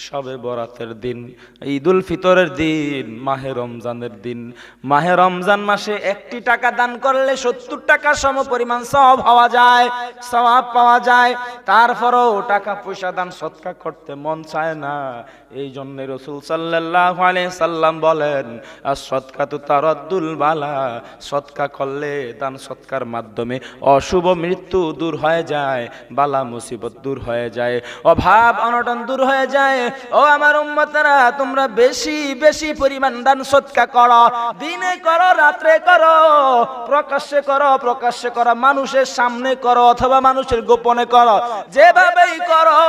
শবে বরাতের দিন, ঈদুল ফিতরের দিন, মাহে রমজানের দিন। মাহে রমজান মাসে একটি টাকা দান করলে 70 টাকা সম পরিমাণ সওয়াব হওয়া যায়, সওয়াব পাওয়া যায়। তারপরেও টাকা পয়সা দান সদকা করতে মন চায় না। এই জন্য রাসূল সাল্লাল্লাহু আলাইহি সাল্লাম বলেন, as-সাদকাতু তারাদ্দুল বালা, সদকা করলে, দান সৎকার মাধ্যমে অশুভ মৃত্যু দূর হয়ে যায়, বালা মুসিবত দূর হয়ে যায়, অভাব অনটন দূর হয়ে যায়। ও আমার উম্মতেরা, তোমরা বেশি বেশি পরিমাণ দান সৎকা করো, দিনে করো, রাত্রে করো, প্রকাশ্যে করো, প্রকাশ্যে করো, মানুষের সামনে করো অথবা মানুষের গোপনে করো, যেভাবেই করো,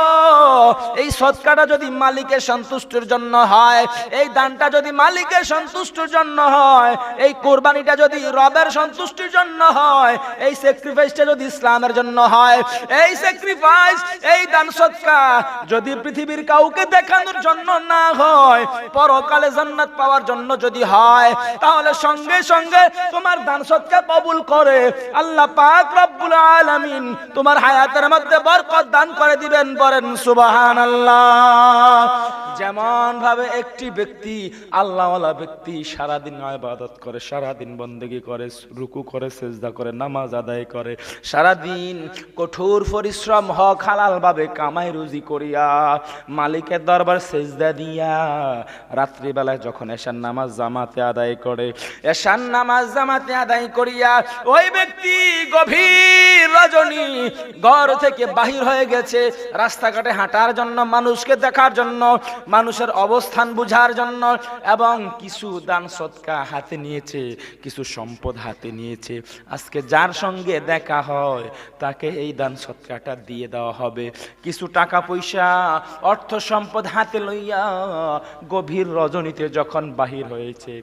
এই সৎকাটা যদি মালিকের সন্তুষ্টির জন্য হয়, এই দানটা যদি মালিকের সন্তুষ্টির জন্য হয়, এই কোরবানিটা যদি রবের সন্তুষ্টির জন্য হয়, এই স্যাক্রিফাইসটা যদি ইসলামের জন্য হয়, এই স্যাক্রিফাইস, এই দান সৎকা যদি পৃথিবীর কাউকে দেখানোর জন্য না হয়, পরকালে জান্নাত পাওয়ার জন্য যদি হয়, তাহলে সঙ্গে সঙ্গে তোমার দান সৎকা কবুল করে আল্লাহ পাক রব্বুল আলামিন তোমার হায়াতের মধ্যে বরকত দান করে দিবেন। বলেন সুবহানাল্লাহ। যেমন ভাবে একটি ব্যক্তি, আল্লাহওয়ালা ব্যক্তি, সারাদিন ইবাদত করে, সারাদিন বন্দেগী করে, রুকু করে, সিজদা করে, নামাজ আদায় করে, সারাদিন কঠোর পরিশ্রম হক হালাল ভাবে কামাই রুজি করিয়া মালিকের দরবার সিজদা দিয়া রাত্রিবেলায় যখন এশার নামাজ জামাতে আদায় করে, এশার নামাজ জামাতে আদায় করিয়া ওই ব্যক্তি গভীর রজনী ঘর থেকে বাহির হয়ে গেছে রাস্তাঘাটে হাঁটার জন্য, মানুষকে দেখার জন্য, মানুষের অবস্থান বুঝার জন্য, এবং কিছু দান সদকা হাতে নিয়েছে, কিছু সম্পদ হাতে নিয়েছে। আজকে যার সঙ্গে দেখা হয় তাকে এই দান সদকাটা দিয়ে দেওয়া হবে। কিছু টাকা পয়সা অর্থ সম্পদ হাতে লইয়া গভীর রজনীতে যখন বাহির হয়েছে,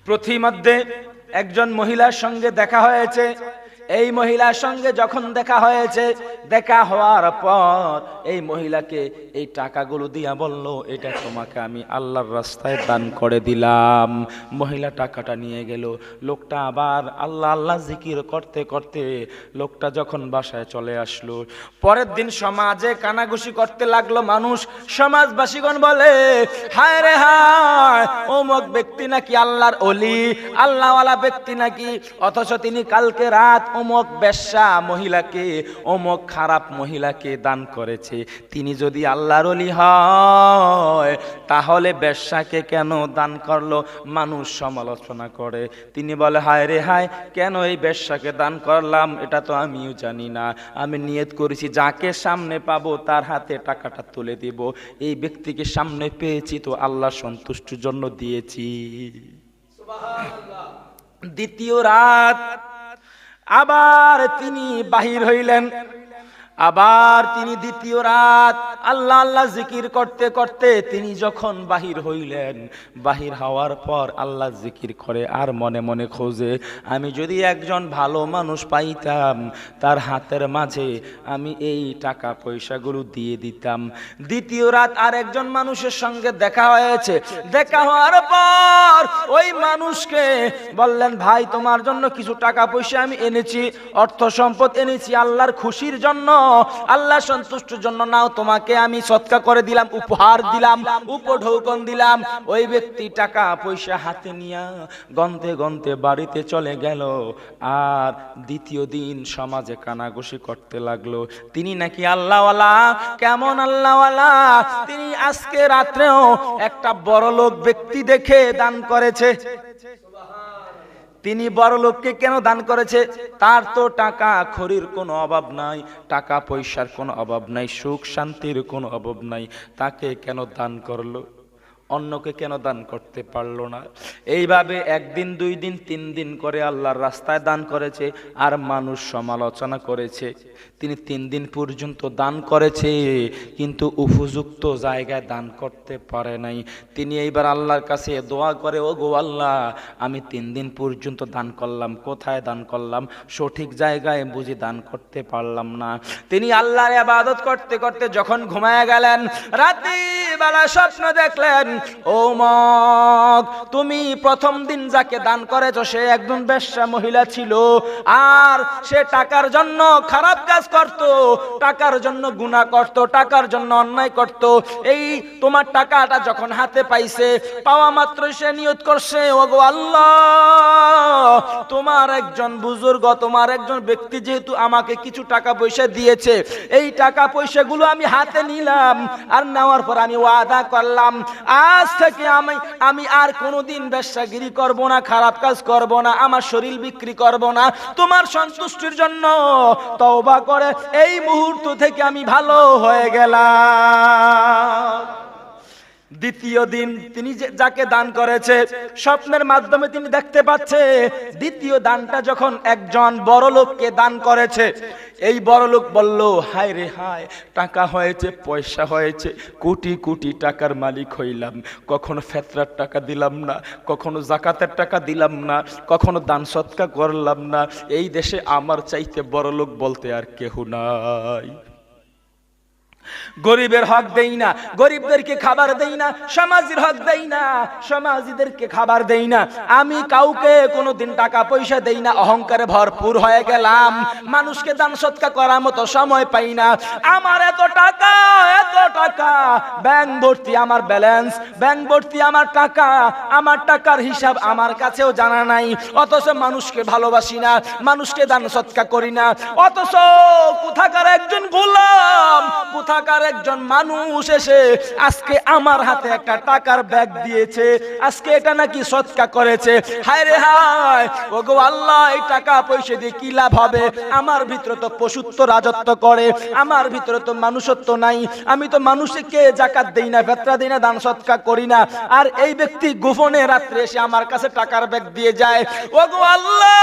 প্রতিমধ্যে একজন মহিলার সঙ্গে দেখা হয়েছে। এই মহিলার সঙ্গে যখন দেখা হয়েছে, দেখা হওয়ার পর এই মহিলাকে এই টাকাগুলো দিয়া বলল, এটা তোমাকে আমি আল্লাহর রাস্তায় দান করে দিলাম। মহিলা টাকাটা নিয়ে গেল। লোকটা আবার আল্লাহ আল্লাহ জিকির করতে করতে লোকটা যখন বাসায় চলে আসলো, পরের দিন সমাজে কানাঘুষি করতে লাগলো মানুষ। সমাজবাসীগণ বলে, হায় রে হায়, অমুক ব্যক্তি নাকি আল্লাহর ওলি, আল্লাহওয়ালা ব্যক্তি নাকি, অথচ তিনি কালকে রাত অমুক বেশ্যা মহিলাকে, অমুক খারাপ মহিলাকে দান করেছে। তিনি যদি আল্লাহর ওলি হয় তাহলে বেশ্যাকে কেন দান করলো? মানুষ সমালোচনা করে। তিনি বলে, হায় রে হায়, কেন এই বেশ্যাকে দান করলাম এটা তো আমিও জানি না। আমি নিয়ত করেছি যাকে সামনে পাবো তার হাতে টাকাটা তুলে দিব। এই ব্যক্তিকে সামনে পেয়েছি তো আল্লাহ সন্তুষ্টির জন্য দিয়েছি। দ্বিতীয় রাত আবার তিনি বাহির হইলেন। আবার তিনি দ্বিতীয় রাত আল্লাহ আল্লাহ জিকির করতে করতে তিনি যখন বাহির হইলেন, বাহির হওয়ার পর আল্লাহ জিকির করে আর মনে মনে খোঁজে, আমি যদি একজন ভালো মানুষ পাইতাম তার হাতের মাঝে আমি এই টাকা পয়সাগুলো দিয়ে দিতাম। দ্বিতীয় রাত আর একজন মানুষের সঙ্গে দেখা হয়েছে। দেখা হওয়ার পর ওই মানুষকে বললেন, ভাই তোমার জন্য কিছু টাকা পয়সা আমি এনেছি, অর্থ সম্পদ এনেছি আল্লাহর খুশির জন্য, আল্লাহ সন্তুষ্টির জন্য, নাও তোমাকে আমি সৎকা করে দিলাম, উপহার দিলাম, উপঢৌকন দিলাম। ওই ব্যক্তি টাকা পয়সা হাতে নিয়ে গন্তে গন্তে বাড়িতে চলে গেল। আর দ্বিতীয় দিন সমাজে কানাঘুষি করতে লাগলো, তিনি নাকি আল্লাহওয়ালা। কেমন আল্লাহওয়ালা? তিনি আজকে রাত্রেও একটা বড়লোক ব্যক্তি দেখে দান করেছে। তিনি বড় লোককে কেন দান করেছে? তার তো টাকা খড়ির কোনো অভাব নাই, টাকা পয়সার কোনো অভাব নাই, সুখ শান্তির কোনো অভাব নাই, তাকে কেন দান করলো? অন্যকে কেন দান করতে পারলো না? এইভাবে একদিন, 2 দিন, 3 দিন করে আল্লাহর রাস্তায় দান করেছে, আর মানুষ সমালোচনা করেছে। তিনি 3 দিন পর্যন্ত দান করেছে, কিন্তু উপযুক্ত জায়গায় দান করতে পারে নাই। তিনি এইবার আল্লাহর কাছে দোয়া করে, ও গো আল্লাহ, আমি 3 দিন পর্যন্ত দান করলাম, কোথায় দান করলাম? সঠিক জায়গায় বুঝি দান করতে পারলাম না। তিনি আল্লাহর ইবাদত করতে করতে যখন ঘুমায় গেলেন, রাত্রি বেলা স্বপ্ন দেখলেন ও মগ, তুমি প্রথম দিন যাকে দান করেছো সে একজন বেশ্যা মহিলা ছিল, আর সে টাকার জন্য খারাপ কাজ করত, টাকার জন্য গুনাহ করত, টাকার জন্য অন্যায় করত। এই তোমার টাকাটা যখন হাতে পাইছে, পাওয়া মাত্র সে নিয়ত করছে, ওগো আল্লাহ, তোমার একজন বুজুর্গ, তোমার একজন ব্যক্তি যেহেতু আমাকে কিছু টাকা পয়সা দিয়েছে, এই টাকা পয়সাগুলো আমি হাতে নিলাম, আর নেওয়ার পর আমি ওয়াদা করলাম আজ থেকে আমি আর কোনোদিন ব্যবসাগিরি করব না, খারাপ কাজ করব না, আমার শরীর বিক্রি করব না, তোমার সন্তুষ্টির জন্য তওবা করে এই মুহূর্ত থেকে আমি ভালো হয়ে গেলাম। দ্বিতীয় দিন তিনি যাকে দান করেছে, স্বপ্নের মাধ্যমে তিনি দেখতে পাচ্ছে দ্বিতীয় দানটা যখন একজন বড় লোককে দান করেছে, এই বড় লোক বলল, হায় রে হায়, টাকা হয়েছে, পয়সা হয়েছে, কোটি কোটি টাকার মালিক হইলাম, কখনো ফেতরার টাকা দিলাম না, কখনো জাকাতের টাকা দিলাম না, কখনো দান সৎকা করলাম না, এই দেশে আমার চাইতে বড় লোক বলতে আর কেহ নাই। গরিবের হক দেই না, গরিবদেরকে খাবার দেই না, সমাজের হক দেই না, সমাজীদেরকে খাবার দেই না, আমি কাউকে কোনোদিন টাকা পয়সা দেই না, অহংকারে ভরপুর হয়ে গেলাম, মানুষকে দান সৎকা করার মতো সময় পাই না, আমার এত টাকা, ব্যাংক ভর্তি আমার ব্যালেন্স, ব্যাংক ভর্তি আমার টাকা, আমার টাকার হিসাব আমার কাছেও জানা নাই, অথচ মানুষকে ভালোবাসি না, মানুষকে দান সৎকা করি না, অথচ কোথাকার একজন গোলাম, কোথাকার একজন মানুষ এসে আজকে আমার হাতে একটা টাকার ব্যাগ দিয়েছে, আজকে এটা নাকি সৎকা করেছে। হায় রে হায়, ওগো আল্লাহ, এই টাকা পয়সা দিয়ে কি লাভ হবে? আমার ভিতরে তো পশুত্ব রাজত্ব করে, আমার ভিতরে তো মানুষত্ব নাই, আমি তো মানুষকে যাকাত দেই না, ফিতরা দেই না, দান সৎকা করি না, আর এই ব্যক্তি গোপনে রাত্রে এসে আমার কাছে টাকার ব্যাগ দিয়ে যায়। ওগো আল্লাহ,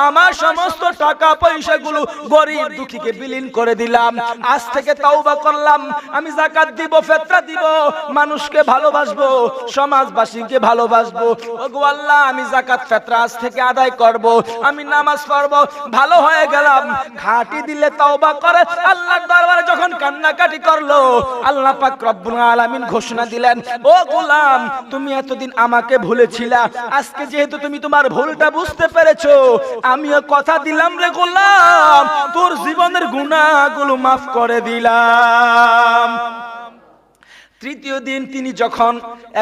আমার সমস্ত টাকা পয়সাগুলো গরিব দুঃখীকে বিলীন করে দিলাম, আজ থেকে তওবা করলাম, আমি যাকাত দিব, ফিতরা দিব, মানুষকে ভালোবাসবো, সমাজবাসীকে ভালোবাসবো। ওগো আল্লাহ, আমি যাকাত ফিতরা আজ থেকে আদায় করব, আমি নামাজ পড়ব, ভালো হয়ে গেলাম। ঘাটি দিলে তওবা করে আল্লাহর দরবারে যখন কান্নাকাটি করলো, আল্লাহ পাক রব্বুল আলামিন ঘোষণা দিলেন, ও গোলাম, তুমি এতদিন আমাকে ভুলেছিলা, আজকে যেহেতু তুমি তোমার ভুলটা বুঝতে পেরেছো, আমিও কথা দিলাম রে গোলাম, তোর জীবনের গুনাহগুলো মাফ করে দিলাম। তৃতীয় দিন তিনি যখন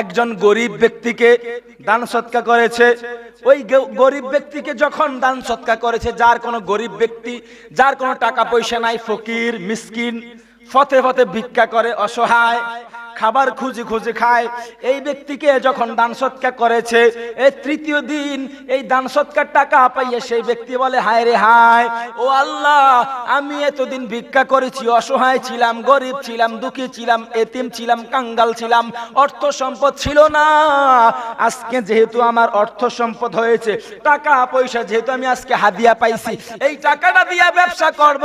একজন গরিব ব্যক্তিকে দান সৎকা করেছে, ওই গরিব ব্যক্তিকে যখন দান সৎকা করেছে, যার কোনো গরিব ব্যক্তি, যার কোনো টাকা পয়সা নাই, ফকির মিসকিন, পথে পথে ভিক্ষা করে, অসহায়, খাবার খুঁজে খুঁজে খায়, এই ব্যক্তিকে যখন দান সৎকার করেছে, এই তৃতীয় দিন এই দান সৎকার টাকা পাইয়ে সেই ব্যক্তি বলে, হায় রে হায়, ও আল্লাহ, আমি এতদিন ভিক্ষা করেছি, অসহায় ছিলাম, গরিব ছিলাম, দুঃখী ছিলাম, এতিম ছিলাম, কাঙ্গাল ছিলাম, অর্থ সম্পদ ছিল না, আজকে যেহেতু আমার অর্থ সম্পদ হয়েছে, টাকা পয়সা যেহেতু আমি আজকে হাদিয়া পাইছি, এই টাকাটা দিয়ে ব্যবসা করব,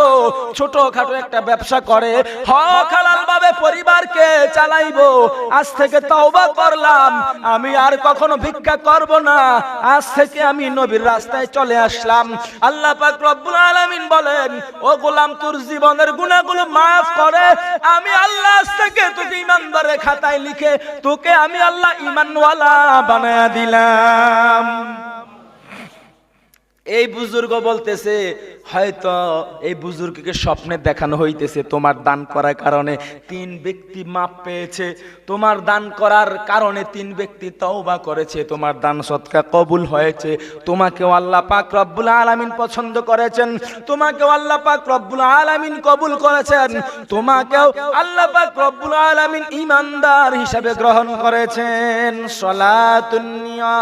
ছোটখাটো একটা ব্যবসা করে হক হালাল ভাবে পরিবারকে চালাইবো, আজ থেকে তওবা করলাম, আমি আর কখনো ভিক্ষা করব না, আজ থেকে আমি নবীর রাস্তায় চলে আসলাম। আল্লাহ পাক রব্বুল আলামিন বলেন, ও গোলাম, তোর জীবনের গুনাহগুলো maaf করে আমি আল্লাহ আজ থেকে তোকে ঈমানদারের খাতায় লিখে তোকে আমি আল্লাহ ঈমানওয়ালা বানায়া দিলাম। এই বুজুর্গ বলতেছে, হয়তো এই বুজুর্গকে স্বপ্নে দেখানো হইতেছে, তোমার দান করার কারণে 3 ব্যক্তি মাপ পেয়েছে, তোমার দান করার কারণে 3 ব্যক্তি তওবা করেছে, তোমার দান সদকা কবুল হয়েছে, তোমাকেও আল্লাহ পাক রব্বুল আলামিন পছন্দ করেছেন, তোমাকেও আল্লাহ পাক রব্বুল আলামিন কবুল করেছেন, তোমাকেও আল্লাহ পাক রব্বুল আলামিন ঈমানদার হিসেবে গ্রহণ করেছেন। সালাতুন ইয়া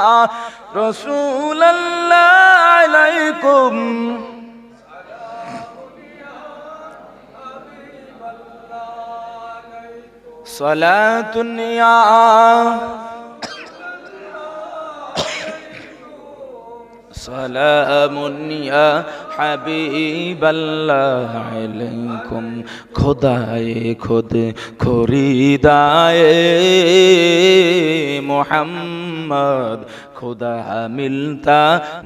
রাসূলুল্লাহ আলাইকুম, সালাতুন ইয়া সালামুন ইয়া হাবিবাল্লাহ আলাইকুম, খোদায়ে খুদ খরিদায়ে মুহাম্মদ, खुदा मिलता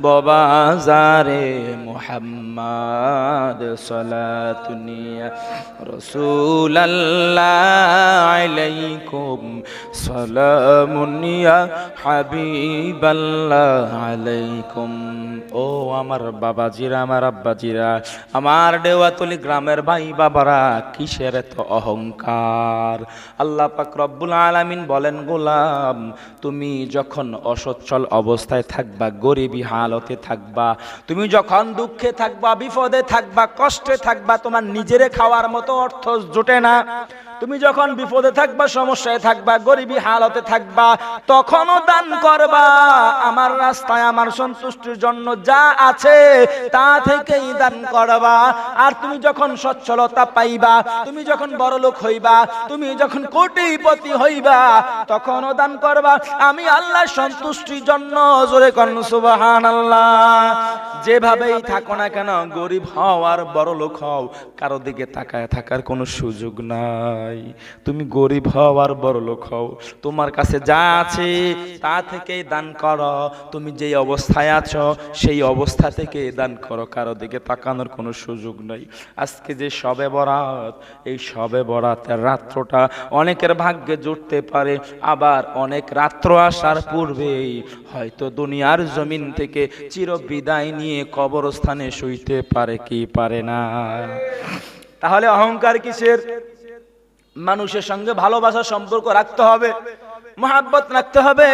बाज़ारे मुहम्मद सलातुनिया रसूल अल्लाह अलैकुम सलामुनिया হাবিবাল্লাহ আলাইকুম। ও আমার বাবাজিরা, আমার আব্বাজিরা, আমার দেওয়াতলি গ্রামের ভাই বাবারা, কিসের এত অহংকার? আল্লাহ পাক রব্বুল আলামিন বলেন, গোলাম তুমি যখন অসচ্ছল অবস্থায় থাকবা, গরিবী হালতে থাকবা, তুমি যখন দুঃখে থাকবা, বিপদে থাকবা, কষ্টে থাকবা, তোমার নিজেরে খাওয়ার মতো অর্থ জোটে না, তুমি যখন বিপদে থাকবা, সমস্যায় থাকবা, গরিবী হালতে থাকবা, তখনও দান করবা। আমার রাস্তায় আমার সন্তুষ্টির জন্য যা আছে তা থেকেই দান করবা। আর তুমি যখন সচ্ছলতা পাইবা, তুমি যখন বড়লোক হইবা, তুমি যখন কোটিপতি হইবা, তখনও দান করবা। আমি আল্লাহ সন্তুষ্টির জন্য। জোরে কোন সুবহানাল্লাহ। যেভাবেই থাকো না কেন, গরিব হও আর বড়লোক হও, কারো দিকে তাকায় থাকার কোনো সুযোগ নাই। তুমি গরিব হও আর বড়লোক হও, তোমার কাছে যা আছে তা থেকেই দান করো। তুমি যেই অবস্থায় আছো সেই অবস্থা থেকে দান করো, কারো দিকে তাকানোর কোনো সুযোগ নাই। আজকে যে শবে বরাত, এই শবে বরাতের রাত্রটা অনেকের ভাগ্যে জুটতে পারে, আবার অনেক রাত্র আসার পূর্বেই হয়তো দুনিয়ার জমিন থেকে চির বিদায় নিয়ে কবরস্থানে শুইতে পারে কি পারে না। তাহলে অহংকার কিসের? মানুষের সঙ্গে ভালোবাসা সম্পর্ক রাখতে হবে, মহাব্বত রাখতে হবে,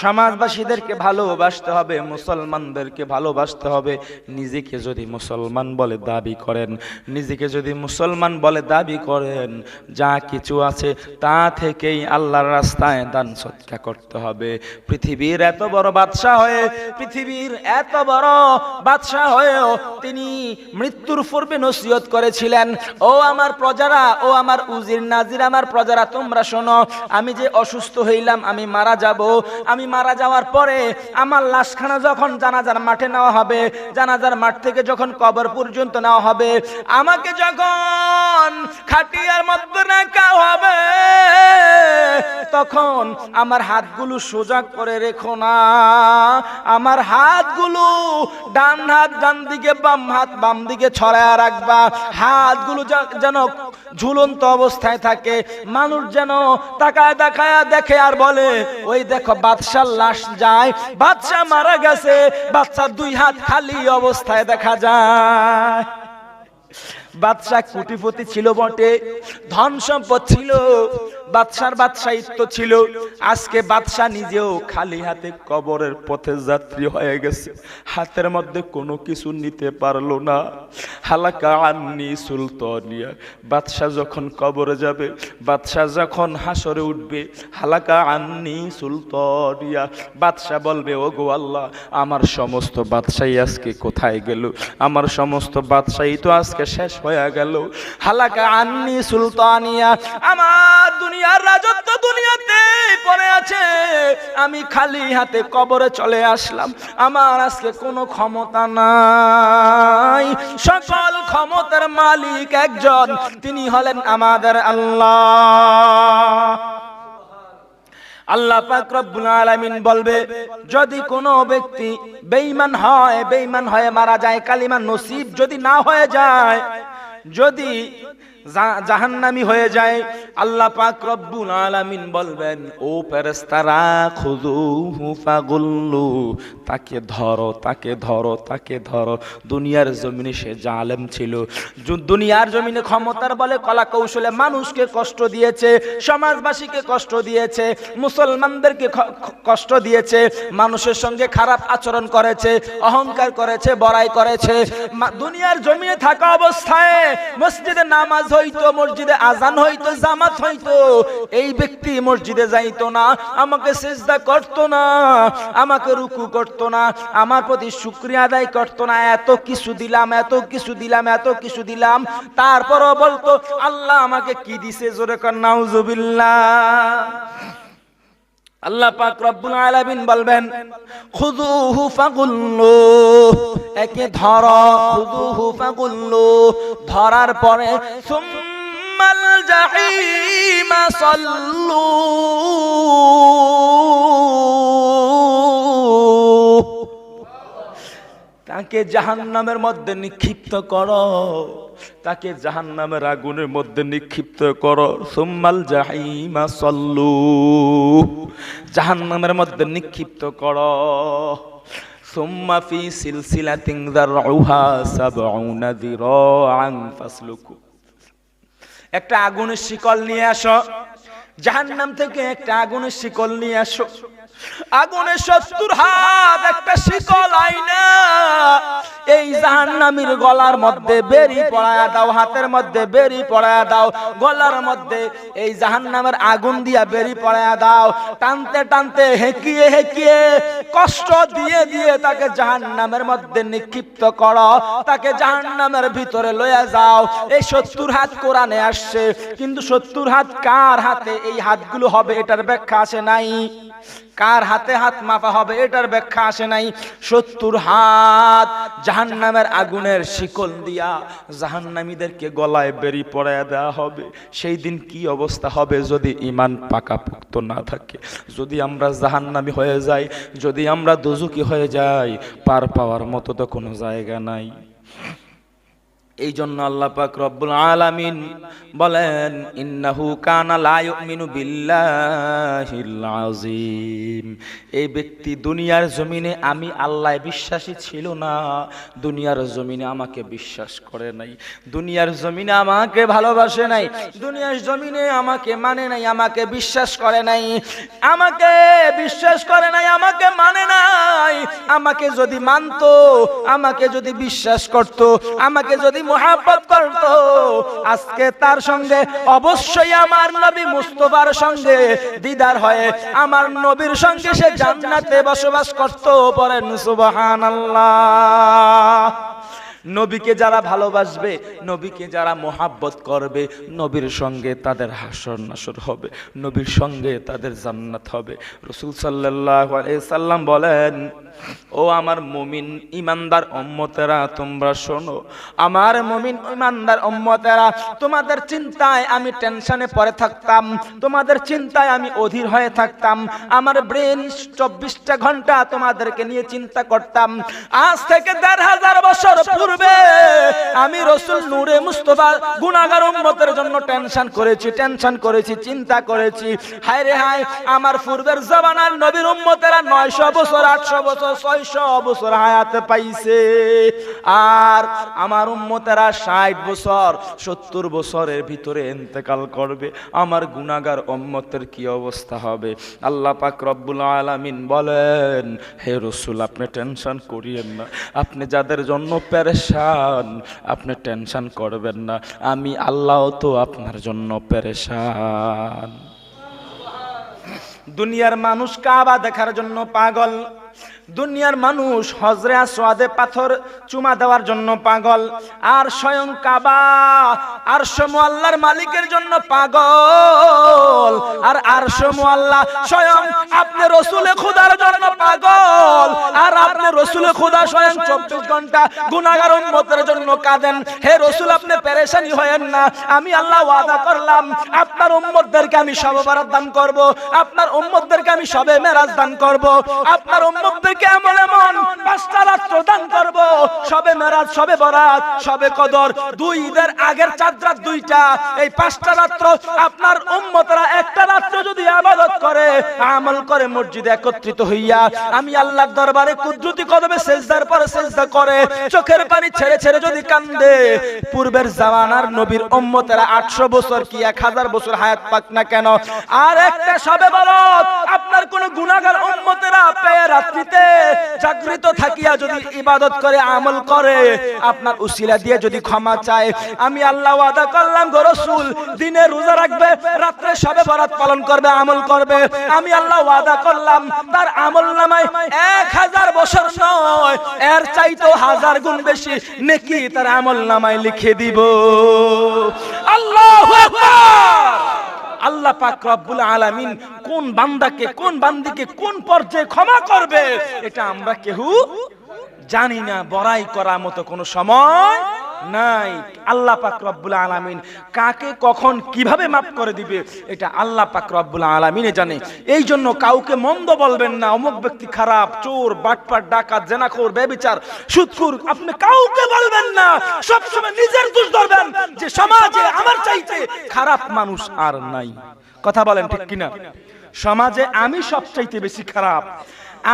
সমাজবাসীদেরকে ভালোবাসতে হবে, মুসলমানদেরকে ভালোবাসতে হবে। নিজেকে যদি মুসলমান বলে দাবি করেন, নিজেকে যদি মুসলমান বলে দাবি করেন, যা কিছু আছে তা থেকেই আল্লাহর রাস্তায় দান সদকা করতে হবে। পৃথিবীর এত বড় বাদশা হয়ে, পৃথিবীর এত বড় বাদশা হয়েও তিনি মৃত্যুর পূর্বে নসিহত করেছিলেন, ও আমার প্রজারা, ও আমার উজির নাজির, আমার প্রজারা তোমরা শোনো, আমি যে অসুস্থ হইলাম, আমি মারা যাব, আমি মারা যাওয়ার পরে আমার লাশখানা যখন জানাজার মাঠে নেওয়া হবে, জানাজার মাঠ থেকে যখন কবর পর্যন্ত নেওয়া হবে, আমাকে যখন খাটিয়ার মধ্যে রাখা হবে, তখন আমার হাতগুলো সোজা করে রেখো না, আমার হাতগুলো ডান হাত ডান দিকে, বাম হাত বাম দিকে ছড়ায়া রাখবা, হাতগুলো যেন ঝুলন্ত অবস্থায় থাকে, মানুষ যেন তাকায় তাকায় দেখে আর বলে, ওই দেখো বাদশার লাশ যায়, বাদশা মারা গেছে, বাদশার দুই হাত খালি অবস্থায় দেখা যায়। বাদশা কোটিপতি ছিল বটে, ধন সম্পদ ছিল, বাদশার বাদশাহিত্ব ছিল, আজকে বাদশা নিজেও খালি হাতে কবরের পথে যাত্রী হয়ে গেছে, হাতের মধ্যে কোনো কিছু নিতে পারলো না। হালাকা আন্নি সুলতানিয়া, বাদশা যখন কবরে যাবে, বাদশা যখন হাসরে উঠবে, হালাকা আন্নি সুলতানিয়া, বাদশা বলবে, ও গো আল্লাহ, আমার সমস্ত বাদশাহী আজকে কোথায় গেল, আমার সমস্ত বাদশাহী তো আজকে শেষ হয়ে গেল। হালাকা আন্নি সুলতানিয়া, আমার দুনিয়ার রাজত্ব দুনিয়াতে পড়ে আছে, আমি খালি হাতে কবরে চলে আসলাম, আমার আজকে কোনো ক্ষমতা নাই। সকল ক্ষমতার মালিক একজন, তিনি হলেন আমাদের আল্লাহ। আল্লাহ পাক রব্বুল আলামিন বলবে, যদি কোনো ব্যক্তি বেঈমান হয়, বেঈমান হয়ে মারা যায়, কালিমা নসিব যদি না হয়ে যায়, যদি জাহান্নামী হয়ে যায়, আল্লাহ পাক রব্বুল আলামিন বলবেন, ও ফেরেশতারা, খুযুহু ফাগুল্লু, তাকে ধরো, তাকে ধরো, তাকে ধরো। দুনিয়ার জমিনে সে জালেম ছিল, দুনিয়ার জমিনে ক্ষমতার বলে কলা কৌশলে মানুষকে কষ্ট দিয়েছে, সমাজবাসীকে কষ্ট দিয়েছে, মুসলমানদেরকে কষ্ট দিয়েছে, মানুষের সঙ্গে খারাপ আচরণ করেছে, অহংকার করেছে, বড়াই করেছে। দুনিয়ার জমিনে থাকা অবস্থায় মসজিদে নামাজ হইতো, মসজিদে আজান হইতো, জামাত হইতো, এই ব্যক্তি মসজিদে যাইতো না, আমাকে সিজদা করতো না, আমাকে রুকু করতো না, আমার প্রতি শুকরিয়া আদায় করতো না, এত কিছু দিলাম, এত কিছু দিলাম, এত কিছু দিলাম, তারপরও বলতো আল্লাহ আমাকে কি দিছে, জোরে কর নাউজুবিল্লাহ। আল্লাহ পাক রব্বুল আলামিন বলবেন, খুযুহু ফাগুল্লু, একে ধরো, খুযুহু ফাগুল্লু, ধরার পরে সুম্মাল জাহিমা সাল্লু, তাকে জাহান্নামের মধ্যে নিক্ষিপ্ত করো, তাকে জাহান্নামের আগুনের মধ্যে নিক্ষিপ্ত করো। সুম্মাল জাহিমা সাল্লু, জাহান্নামের মধ্যে নিক্ষিপ্ত করো। সুম্মা ফি সিলসিলাতিন যারউহা সাবউনা যিরাআন ফাসলুকু, একটা আগুনের শিকল নিয়ে আসো, জাহান্নাম থেকে একটা আগুনের শিকল নিয়ে আসো। আগুনের 70 হাত একটা শিকল আইনা এই জাহান্নামীর গলার মধ্যে বেরি পড়ায়া দাও, হাতের মধ্যে বেরি পড়ায়া দাও, গলার মধ্যে এই জাহান্নামের আগুন দিয়া বেরি পড়ায়া দাও। টানতে টানতে হেকিয়ে হেকিয়ে কষ্ট দিয়ে দিয়ে তাকে জাহান্নামের মধ্যে নিক্ষিপ্ত করো, তাকে জাহান্নামের ভিতরে লইয়া যাও। এই 70 হাত কোরআনে আসছে, কিন্তু 70 হাত কার হাতে এই হাতগুলো হবে এটার ব্যাখ্যা আসে নাই। কার হাতে হাত মাপা হবে এটার ব্যাখ্যা আসে নাই। 70 হাত জাহান্নামের আগুনের শিকল দিয়া জাহান্নামীদেরকে গলায় বেরি পড়ায়া দেওয়া হবে। সেই দিন কি অবস্থা হবে যদি ঈমান পাকাপোক্ত না থাকে, যদি আমরা জাহান্নামী হয়ে যাই, যদি আমরা দোজখী হয়ে যাই, পার পাওয়ার মতো তো কোনো জায়গা নাই। এই জন্য আল্লাহ পাক রব্বুল আলামিন বলেন, ইন্নাহু কানা লা ইউমিনু বিল্লাহিল আযীম। এই ব্যক্তি দুনিয়ার জমিনে আমি আল্লাহ বিশ্বাসী ছিল না, দুনিয়ার জমিনে আমাকে বিশ্বাস করে নাই, দুনিয়ার জমিনে আমাকে ভালোবাসে নাই, দুনিয়ার জমিনে আমাকে মানে নাই, আমাকে বিশ্বাস করে নাই, আমাকে বিশ্বাস করে নাই, আমাকে মানে নাই। আমাকে যদি মানতো, আমাকে যদি বিশ্বাস করত, আমাকে যদি মুহাব্বত করত, আজকে তার সঙ্গে অবশ্যই আমার নবী মুস্তাফার সঙ্গে দিদার হয়ে আমার নবীর সঙ্গে সে জান্নাতে বসবাস করত। পড়েন সুবহানাল্লাহ। নবীকে যারা ভালোবাসবে, নবীকে যারা মোহাব্বত করবে, নবীর সঙ্গে তাদের হাসর নাসর হবে, নবীর সঙ্গে তাদের জান্নাত হবে। রাসূল সাল্লাল্লাহু আলাইহি সাল্লাম বলেন, ও আমার মুমিন ইমানদার উম্মতেরা তোমরা শোনো, আমার মুমিন ইমানদার উম্মতেরা, তোমাদের চিন্তায় আমি টেনশনে পড়ে থাকতাম, তোমাদের চিন্তায় আমি অধীর হয়ে থাকতাম, আমার ব্রেন 24টা ঘন্টা তোমাদেরকে নিয়ে চিন্তা করতাম। আজ থেকে 1500 বছর পূর্বে আমি রাসূল নূরে মুস্তাফা গুনাহগার উম্মতের জন্য টেনশন করেছি, চিন্তা করেছি। হায় রে হায়, আমার পূর্বের জামানার নবীর উম্মতেরা 900 বছর, 800 বছর, 600 বছর হায়াত পাইছে, আর আমার উম্মতেরা 60 বছর, 70 বছরের ভিতরে ইন্তেকাল করবে। আমার গুনাহগার উম্মতের কি অবস্থা হবে? আল্লাহ পাক রব্বুল আলামিন বলেন, হে রাসূল আপনি টেনশন করিয়েন না, আপনি যাদের জন্য পেরেশান আপনি টেনশন করবেন না, আমি আল্লাহ তো আপনার জন্য পেরেশান। দুনিয়ার মানুষ কাবা দেখার জন্য পাগল, দুনিয়ার মানুষ হজরে আসওয়াদে পাথর চুমা দেওয়ার জন্য পাগল, আর স্বয়ং কাবা আরশ মুআল্লার মালিকের জন্য পাগল, আর আরশ মুআল্লা স্বয়ং আপনি রাসূলে খোদার জন্য পাগল, আর আপনি রাসূলে খোদা স্বয়ং 24 ঘন্টা গুনাহগার উম্মতের জন্য কাঁদেন। হে রাসূল আপনি পেরেশানি হয়েন না, আমি আল্লাহ ওয়াদা করলাম আপনার উম্মতদেরকে আমি শবে বরাত দান করব, আপনার উম্মতদেরকে আমি শবে মেরাজ দান করব, আপনার উম্মতদেরকে এমন এমন 5টা রাত্র দান করব, শবে মেরাজ, শবে বরাত, শবে কদর, 2 ঈদের আগের 4 রাত 2টা, এই 5টা রাত্র আপনার উম্মতরা একটা রাত্র যদি ইবাদত করে, আমল করে, মসজিদে একত্রিত হইয়া আমি আল্লাহর দরবারে কুদরতি কদমে সিজদার পরে সিজদা করে চোখের পানি ছেড়ে ছেড়ে যদি কান্দে, পূর্বের জামানার নবীর উম্মতেরা 800 বছর কি 1000 বছর হায়াত পাক না কেন, আর একটা শবে বরাত আপনার কোন গুনাহগার উম্মতেরা পেয়ে রাত্রিতে জাগৃত থাকিয়া যদি ইবাদত করে, আমল করে, আপনার উসিলা দিয়ে যদি ক্ষমা চায়, আমি আল্লাহ ওয়াদা করলাম গো রাসূল দিনে রোজা রাখবে, রাতে শবে বরাত পালন করবে, আমল করবে, আমি আল্লাহ ওয়াদা করলাম তার আমলনামায় 1000 বছর নয় এর চাইতেও 1000 গুণ বেশি নেকি তার আমলনামায় লিখে দিব। আল্লাহু আকবার। আল্লাহ পাক রব্বুল আলামিন কোন বান্দাকে, কোন বান্দিকে কোন পর্যায়ে ক্ষমা করবে এটা আমরা কেউ জানি না, বড়াই করার মতো কোনো সময় নাই। আল্লাহ পাক রব্বুল আলামিন কাকে কখন কিভাবে মাফ করে দিবে এটা আল্লাহ পাক রব্বুল আলামিনই জানে। এই জন্য কাউকে মন্দ বলবেন না, অমুক ব্যক্তি খারাপ, চোর, বাটপার, ডাকাত, জেনাখোর, ব্যভিচার, সুদখোর, আপনি কাউকে বলবেন না। সবসময় নিজের দোষ ধরবেন যে সমাজে আমার চাইতে খারাপ মানুষ আর নাই। কথা বলেন ঠিক কিনা? সমাজে আমি সবচাইতে বেশি খারাপ,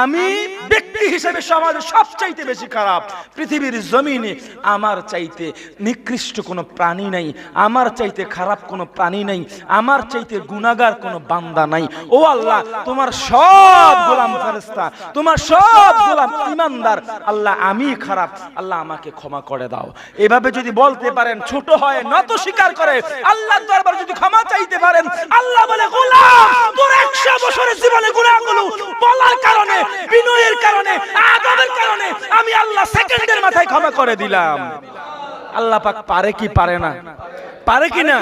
আমি ব্যক্তি হিসেবে সমাজে সবচাইতে বেশি খারাপ। পৃথিবীর জমিনে আমার চাইতে নিকৃষ্ট কোনো প্রাণী নাই, আমার চাইতে খারাপ কোনো প্রাণী নাই, আমার চাইতে গুনাহগার কোনো বান্দা নাই। ও আল্লাহ, তোমার সব গোলাম ফেরেশতা, তোমার সব গোলাম ঈমানদার, আল্লাহ আমি খারাপ, আল্লাহ আমাকে ক্ষমা করে দাও। এভাবে যদি বলতে পারেন, ছোট হয় নত স্বীকার করে আল্লাহর দরবারে যদি ক্ষমা চাইতে পারেন, আল্লাহ বলে গোলাম তোর 100 বছরের জীবনে গুনাহগুলো বলার কারণে, বিনয়ের কারণে, আদবের কারণে আমি আল্লাহ সেকেন্ডের মাথায় ক্ষমা করে দিলাম। আল্লাহ পাক পারে কি পারে না? পারে কি না?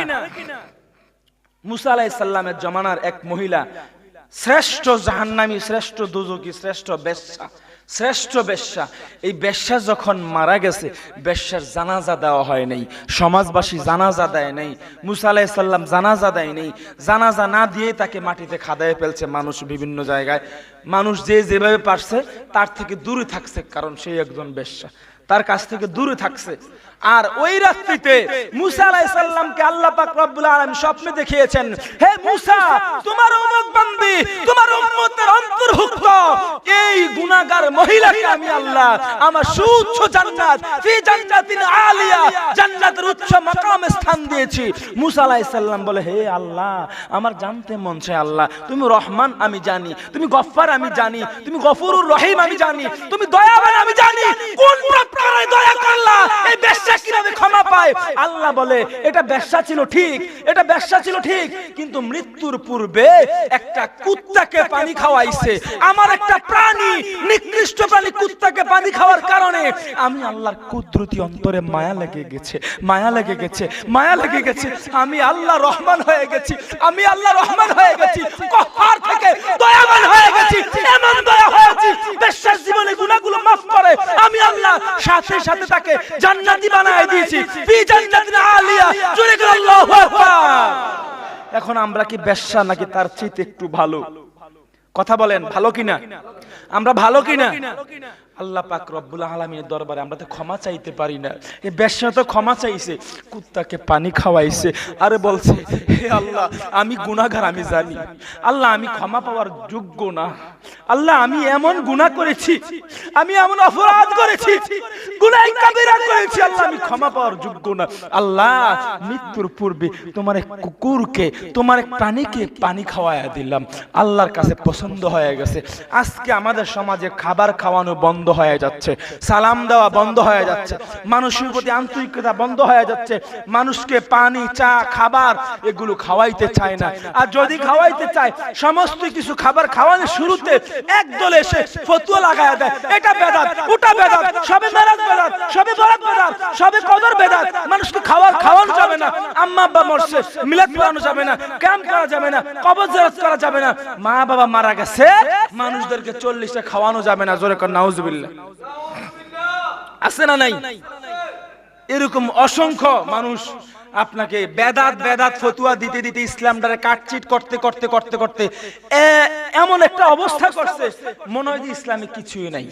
মুসা আলাইহিস সালামের জামানার এক মহিলা, শ্রেষ্ঠ জাহান্নামী, শ্রেষ্ঠ দোজখী, শ্রেষ্ঠ বেশ্যা, শ্রেষ্ঠ বেশ্যা। এই বেশ্যা যখন মারা গেছে, বেশ্যার জানাজা দেওয়া হয় নাই, সমাজবাসী জানাজা দেয় নাই, মুসা আলাইহিস সালাম জানাজা দেয় নাই। জানাজা না দিয়ে তাকে মাটিতে খাদায় ফেলছে মানুষ বিভিন্ন জায়গায়। মানুষ যে যেভাবে পারছে তার থেকে দূরে থাকছে, কারণ সেই একজন বেশ্যা, তার কাছ থেকে দূরে থাকছে। আর ওই রাত্রিতে মুসা আলাইহিস সালামকে আল্লাহ পাক রব্বুল আলামিন স্বপ্নে দেখিয়েছেন, হে মুসা, তোমার উম্মত বান্দি, তোমার উম্মতের অন্তর্ভুক্ত এই গুনাহগার মহিলাকে আমি আল্লাহ আমার সুউচ্চ জান্নাত, ফি জান্নাতিন আলিয়া, জান্নাতের উচ্চ মাকামে স্থান দিয়েছি। মুসা আলাইহিস সালাম বলে, হে আল্লাহ, আমার জানতে মন চায় আল্লাহ, তুমি রহমান আমি জানি, তুমি গফফার আমি জানি, তুমি গফুরুর রহিম আমি জানি, তুমি দয়াবান আমি জানি, কোন প্রকারে দয়া করলা এই বেশ্যা কিভাবে ক্ষমা পায়? আল্লাহ বলে, এটা বেশ্যা ছিল ঠিক, এটা বেশ্যা ছিল ঠিক, কিন্তু মৃত্যুর পূর্বে একটা কুত্তাকে পানি খাওয়াইছে। আমার একটা প্রাণী, নিকৃষ্ট প্রাণী কুত্তাকে পানি খাওয়ার কারণে আমি আল্লাহর কুদরতি অন্তরে মায়া লেগে গেছে, মায়া লেগে গেছে, মায়া লেগে গেছে। আমি আল্লাহ রহমান হয়ে গেছি, আমি আল্লাহ রহমান হয়ে গেছি, কহ্হার থেকে দয়াবান হয়ে গেছি, এমন দয়া হয়েছি বেশ্যার জীবনে গুনাহগুলো মাফ করে আমি আল্লাহ সাথে সাথে তাকে জান্নাতি বানায় দিয়েছি, ফি জান্নাতিন আলিয়া। জোরে করে আল্লাহু আকবার। এখন আমরা কি বেশ্যা নাকি তার চেয়ে একটু ভালো? কথা বলেন, ভালো কিনা? আমরা ভালো কিনা? আল্লাহ পাক রব্বুল আলামিনের দরবারে আমরা তো ক্ষমা চাইতে পারি না। এই বেশ্যা তো ক্ষমা চাইছে, কুত্তাকে পানি খাওয়াইছে, আরে বলছে, হে আল্লাহ, আমি গুনাহগার আমি জানি, আল্লাহ আমি ক্ষমা পাওয়ার যোগ্য না, আল্লাহ আমি এমন গুনাহ করেছি, আমি এমন অপরাধ করেছি, গুনাহ কাবিরা করেছি, আল্লাহ আমি ক্ষমা পাওয়ার যোগ্য না। আল্লাহ মৃত্যুর পূর্বে তোমার এক কুকুরকে, তোমার এক প্রাণীকে পানি খাওয়ায়া দিলাম, আল্লাহর কাছে পছন্দ হয়ে গেছে। আজকে আমাদের সমাজে খাবার খাওয়ানো বন্ধ হয়ে যাচ্ছে, সালাম দেওয়া বন্ধ হয়ে যাচ্ছে, মানুষের প্রতি আন্তরিকতা বন্ধ হয়ে যাচ্ছে, মানুষকে পানি, চা, খাবার এগুলো খাওয়াইতে চায় না। আর যদি খাওয়াইতে চায়, সমস্ত কিছু খাবার খাওয়ানোর শুরুতে একদল এসে ফতোয়া লাগায়া দেয়, এটা বেদাত, ওটা বেদাত, সবে মেরাজ বেদাত, সবে বরাত বেদাত, সবে কদর বেদাত। মানুষকে খাবার খাওয়ানো যাবে না, আম্মা আব্বা মরছে মিলাদ পড়ানো যাবে না, ক্যাম্প করা যাবে না, কবর জিয়ারত করা যাবে না, মা বাবা মারা গেছে মানুষদেরকে 40টা খাওয়ানো যাবে না। জোরে কর নাউজুবিল্লাহ। আছে না নাই? এরকম অসংখ্য মানুষ আপনাকে বেদাত বেদাত ফতুয়া দিতে দিতে ইসলামটারে কাটচিট করতে করতে করতে করতে এমন একটা অবস্থা করছে, মনে হয় যে ইসলামে কিছুই নাই,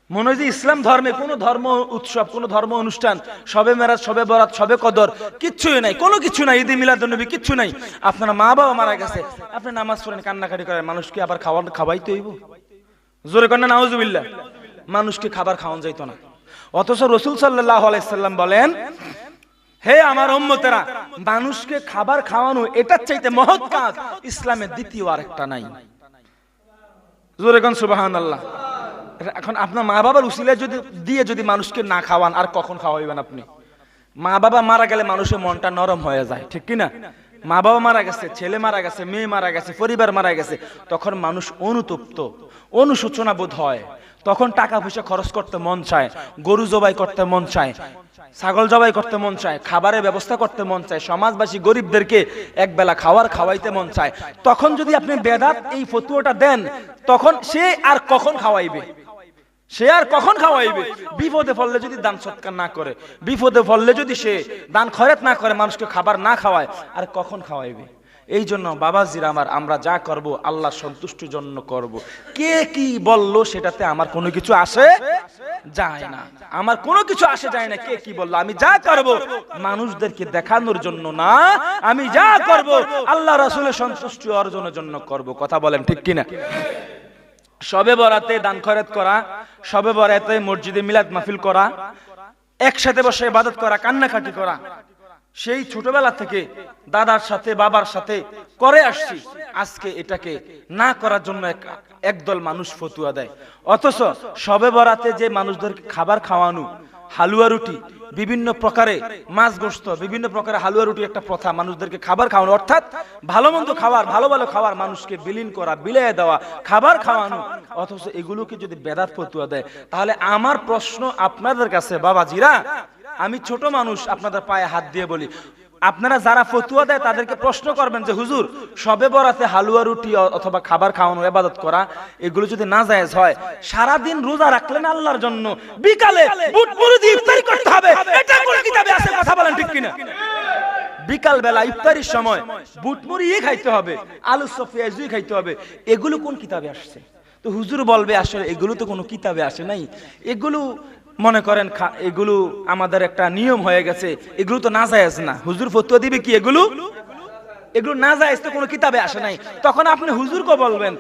মনে হয় যে ইসলাম ধর্মে কোনো ধর্ম উৎসব, কোনো ধর্ম অনুষ্ঠান, সবে মেরাজ, সবে বরাত, সবে কদর কিচ্ছুই নাই, কোনো কিছু নাই, ঈদে মিলাদুন্নবী কিচ্ছু নাই। আপনার মা বাবা মারা গেছে, আপনি নামাজ পড়েন, কান্নাকাটি করেন, মানুষকে আবার খাওয়াইতে হইব? জোরে কর না নাউজুবিল্লাহ। মানুষকে খাবার খাওয়ানো যাইতো না। অথচ রাসূল সাল্লাল্লাহু আলাইহি সাল্লাম বলেন, হে আমার উম্মতেরা, মানুষকে খাবার খাওয়ানো এটার চাইতে মহৎ কাজ ইসলামের দ্বিতীয় আরেকটা নাই। জোরে কোন সুবহানাল্লাহ। এখন আপনার মা বাবার উসিলায় যদি মানুষকে না খাওয়ান, আর কখন খাওয়াইবেন আপনি? মা বাবা মারা গেলে মানুষের মনটা নরম হয়ে যায়, ঠিক কি না? মা বাবা মারা গেছে, ছেলে মারা গেছে, মেয়ে মারা গেছে, পরিবার মারা গেছে, তখন মানুষ অনুতপ্ত, অনুশোচনা বোধ হয়, তখন টাকা পয়সা খরচ করতে মন চায়, গরু জবাই করতে মন চায়, ছাগল জবাই করতে মন চায়, খাবারের ব্যবস্থা করতে মন চায়, সমাজবাসী গরিবদেরকে একবেলা খাওয়াইতে মন চায়। তখন যদি আপনি বেদাত এই ফতুয়াটা দেন, তখন সে আর কখন খাওয়াইবে? সে আর কখন খাওয়াইবে? বিপদে পড়লে যদি দান সৎকার না করে, বিপদে পড়লে যদি সে দান খয়রাত না করে, মানুষকে খাবার না খাওয়ায়, আর কখন খাওয়াইবে? এই জন্য বাবাজিরা আমার, আমরা যা করব আল্লাহ সন্তুষ্টির জন্য করব। কে কি বললো সেটাতে আমার কোনো কিছু আসে যায় না, আমার কোনো কিছু আসে যায় না। কে কি বললো, আমি যা করব মানুষদেরকে দেখানোর জন্য না, আমি যা করব আল্লাহ রাসূলের সন্তুষ্টি অর্জনের জন্য করব। কথা বলেন ঠিক কিনা? শবে বরাতে দান খয়রাত করা, শবে বরাতে মসজিদে মিলাদ মাহফিল করা, একসাথে বসে ইবাদত করা, কান্নাকাটি করা, সেই ছোটবেলা থেকে দাদার সাথে বাবার সাথে করে আসছি। আজকে এটাকে না করার জন্য একদল মানুষ ফতুয়া দেয়। অথচ শবে বরাতে যে মানুষদেরকে খাবার খাওয়ানো, হালুয়া রুটি, বিভিন্ন প্রকারে মাছ গোশত, বিভিন্ন প্রকারে হালুয়া রুটি একটা প্রথা, মানুষদেরকে খাবার খাওয়ানো, অর্থাৎ ভালো মন্দ খাবার, ভালো ভালো খাবার মানুষকে বিলীন করা, বিলিয়ে দেওয়া, খাবার খাওয়ানো। অথচ এগুলোকে যদি বেদাত ফতুয়া দেয়, তাহলে আমার প্রশ্ন আপনাদের কাছে বাবাজিরা, আমি ছোট মানুষ, আপনাদের পায়ে হাত দিয়ে বলি, আপনারা যারা ফতুয়া দেয় তাদেরকে প্রশ্ন করবেন যে হুজুর, শবে বরাতে হালুয়া রুটি অথবা খাবার খাওয়ানো, ইবাদত করা, এগুলো যদি না জায়েজ হয়, সারা দিন রোজা রাখলেন আল্লাহর জন্য, বিকালে বুট মুড়ি দিয়ে ইফতারি করতে হবে, এটা কোন কিতাবে আছে? কথা বলেন ঠিক কিনা? বিকাল বেলা ইফতারির সময় বুট মুড়ি খাইতে হবে, আলু সফিয়া খাইতে হবে, এগুলো কোন কিতাবে আসছে? তো হুজুর বলবে আসলে এগুলো তো কোনো কিতাবে আসে নাই, এগুলো মনে করেন এগুলো আমাদের একটা নিয়ম হয়ে গেছে, এগুলো তো নাজায়েজ না। হুজুর ফতোয়া দিবে কি এগুলো নাজায়েজ, তো কোনো কিতাবে আসে নাই। তখন আপনি হুজুরকে বলবেন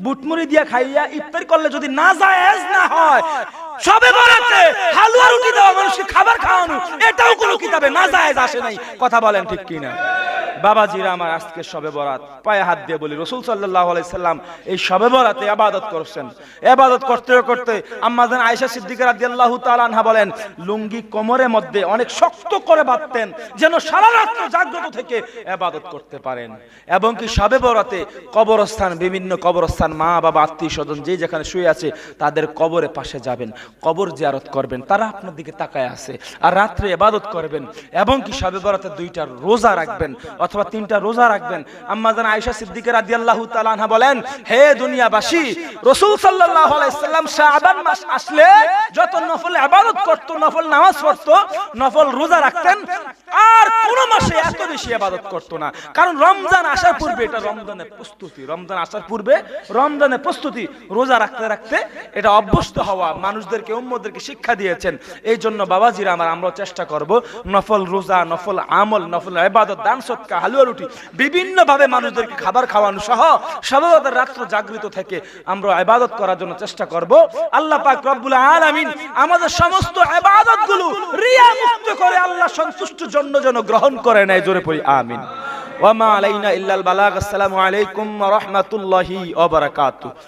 বুটমুড়ি দিয়া খাইয়া ইফতারি করলে যদি নাজায়েজ না হয়, শবে বরাতে হালুয়া রুটি দেওয়া, মানুষকে খাবার খাওয়ানো, এটাও কোনো কিতাবে নাজায়েজ আসে নাই। কথা বলেন ঠিক কিনা? বাবাজিরা আমার, আজকে শবে বরাত, পায়ে হাত দিয়ে বলি, রাসূল সাল্লাল্লাহু আলাইহি সাল্লাম এই শবে বরাতে ইবাদত করছেন। ইবাদত করতে করতে আম্মা জান আয়েশা সিদ্দিকা রাদিয়াল্লাহু তাআলা আনহা বলেন, লুঙ্গি কোমরের মধ্যে অনেক শক্ত করে বাঁধতেন, যেন সারা রাত জাগ্রত থেকে ইবাদত করতে পারেন। এবং কি শবে বরাতে কবরস্থান, বিভিন্ন কবরস্থান, মা বাবা আত্মীয় স্বজন যে যেখানে শুয়ে আছে তাদের কবরের পাশে যাবেন, কবর জিয়ারত করবেন, তারা আপনার দিকে তাকায় আছে, আর রাত্রে ইবাদত করবেন। এবং কি শবে বরাতে 2টা রোজা রাখবেন অথবা 3টা রোজা রাখবেন। আম্মা জান আয়েশা সিদ্দিকা রাদিয়াল্লাহু তাআলা আনহা বলেন, হে দুনিয়াবাসী, রাসূল সাল্লাল্লাহু আলাইহি সাল্লাম শাবান মাস আসলে যত নফল ইবাদত করত, নফল নামাজ পড়তো, নফল রোজা রাখতেন, আর কোন মাসে এত বেশি ইবাদত করত না। কারণ রমজান আসার পূর্বে, এটা রমজানের প্রস্তুতি, রমজান আসার পূর্বে রমজানের প্রস্তুতি, রোজা রাখতে রাখতে এটা অভ্যস্ত হওয়া, মানুষদেরকে উম্মতদেরকে শিক্ষা দিয়েছেন। এই জন্য বাবাজিরা আমার, আমরা চেষ্টা করব নফল রোজা, নফল আমল, নফল ইবাদত, দান সদকা, হালুয়া রুটি, বিভিন্ন ভাবে মানুষদেরকে খাবার খাওয়ানো সহ শবে বরাতের রাত্র জাগৃত থেকে আমরা ইবাদত করার জন্য চেষ্টা করব। আল্লাহ পাক রব্বুল আলামিন আমাদের সমস্ত ইবাদতগুলো রিয়া মুক্ত করে আল্লাহ সন্তুষ্টির জন্য যেন গ্রহণ করে নেয়। জোরে পড়ি আমিন। ওয়া মা আলাইনা ইল্লাল বালাগ। আসসালামু আলাইকুম ওয়া রাহমাতুল্লাহি ওয়া বারাকাতুহু।